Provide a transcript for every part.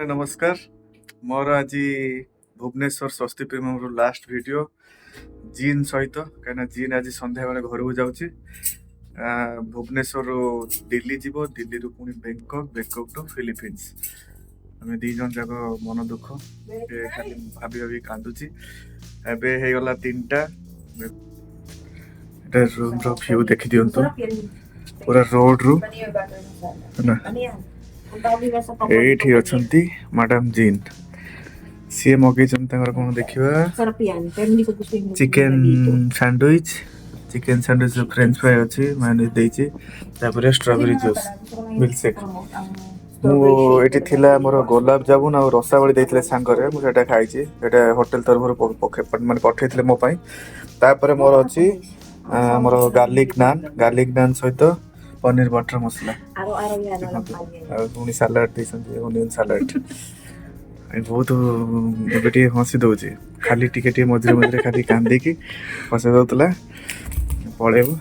नमस्कार मोर आज भुवनेश्वर स्वस्ति प्रेम लास्ट वीडियो जीन सहित कहीं जीन आज संध्या बेले घर को जाऊँगी भुवनेश्वर दिल्ली जीव दिल्ली रु पुणी बैंकॉक बैंकॉक टू फिलिपीन्स आम दी जन जाक मन दुख खाली भाभी भाभी कांदुची एबे हो गला 3टा रूम रो व्यू देखि दियंतु पूरा रोड रु ना एठी अछंती मैडम जीन सी मगे कौन देखा चिकेन सैंडविच फ्रेंच फ्राई अच्छी मायोनीज देइछि तापर स्ट्रॉबेरी जूस मिल्कशेक मुझे थिला मोर गुलाब जामुन और रसावली देइथिले सांगरे मु सेटा खाइछि एटा होटल तरफ माने पठेइथिले मो पई तापर मोर अछि मोर गार्लिक नान सहित पनीर बटर मसला पुणी सालाड देइछन्ती ओनियन सालाड बहुत एबे हसी दौचे खाली टिके मझे मझे खाली कांदी की हसी दौला पलैबू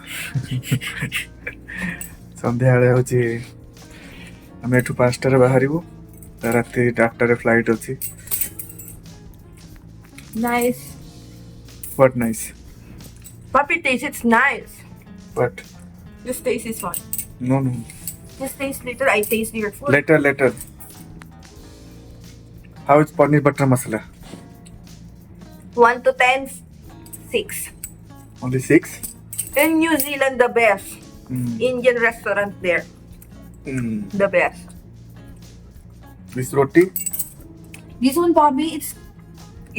संध्या हूँ आम एठू 5टार बाहर राति 8टार फ्लाइट अच्छी Nice. What nice? Puppy taste, it's nice. What? This taste is fun. No. Just taste later, I taste your food. Later. How is paneer butter masala? 1 to 10, 6. Only 6? In New Zealand, the best. Indian restaurant there. The best. This roti? This one, Bobby,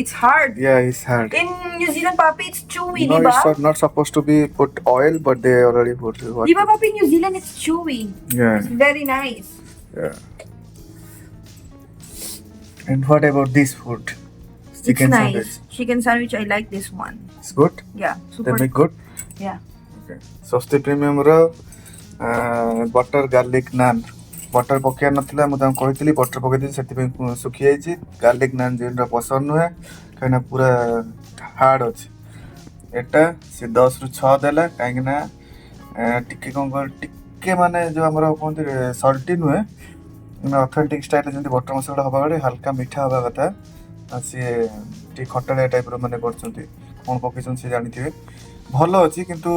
it's hard. Yeah, it's hard. In New Zealand, Papi, it's chewy, No, diba? it's not supposed to be put oil, but they already put it. Diba, Papi, in New Zealand, it's chewy. Yeah. It's very nice. Yeah. And what about this food? It's nice. Chicken sandwich, I like this one. It's good? Yeah, They super. make good? Yeah. Okay. Swasti Premium ro butter garlic naan. Butter पकड़ नाला मुझे कही butter पकई से सुखी जाइए garlic नान जेन पसंद नुहे कहीं पूरा हार्ड अच्छे एटा से 10 ରୁ 6 देला कहीं टिके कौन टिके माने जो आम कहते सल्टी नुहे ऑथेंटिक स्टाइल जमी बटर मसला हवा बेले हल्का मीठा हवा कथा सी खटाया टाइप मैंने कौन पकड़ सी जानी भल अच्छी किंतु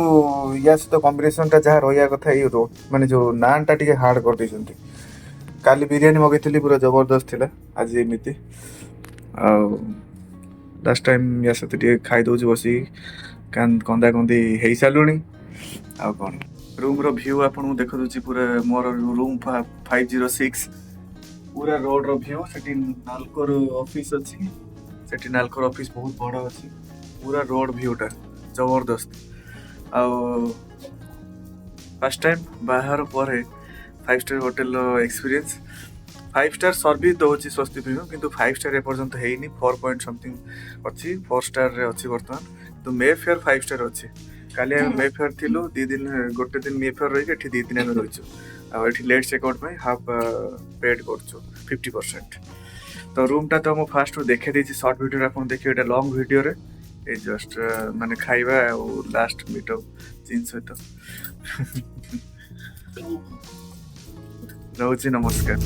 या सहित कॉम्बिनेशन टा जहाँ रहा कथा ये माने जो नान टा टिके हार्ड कर देइछन्ती काली बिरयानी मगैथिली पूरा जबरदस्त थिला आज एमिति आ लास्ट टाइम या सहित टिके खाई दउछ बसी कंदा कंदी हेई सालुनी आ कोन रूम रो व्यू आपन देखो दउछि पूरा मोर रूम 506 पूरा रोड रो व्यू सेठी नालकोर ऑफिस अछि सेठी नालकोर ऑफिस बहुत बड़ अछि पूरा रोड व्यू टा जबरदस्त फर्स्ट टाइम बाहर पर 5 star hotel experience 5 star service दौर स्वस्ति प्रीमियम किंतु 5 स्टार एपर्यंत है 4 पॉइंट समथिंग अच्छी 4 स्टार अच्छी बर्तमान तो मे फेयर 5 स्टार अच्छी काली आम मे फेयर थिलु 2 दिन गोटे दिन मे फेयर रही 2 दिन आम रही लेट चेकआउट में हाफ पेड कर 50% तो रूम टा तो मुझे फास्ट देखे दी सर्ट वीडियो आप देखिए लंग वीडियो रे ए जस्ट माने खाइबा और लास्ट मीटअप जीन सहित रहउछि नमस्कार।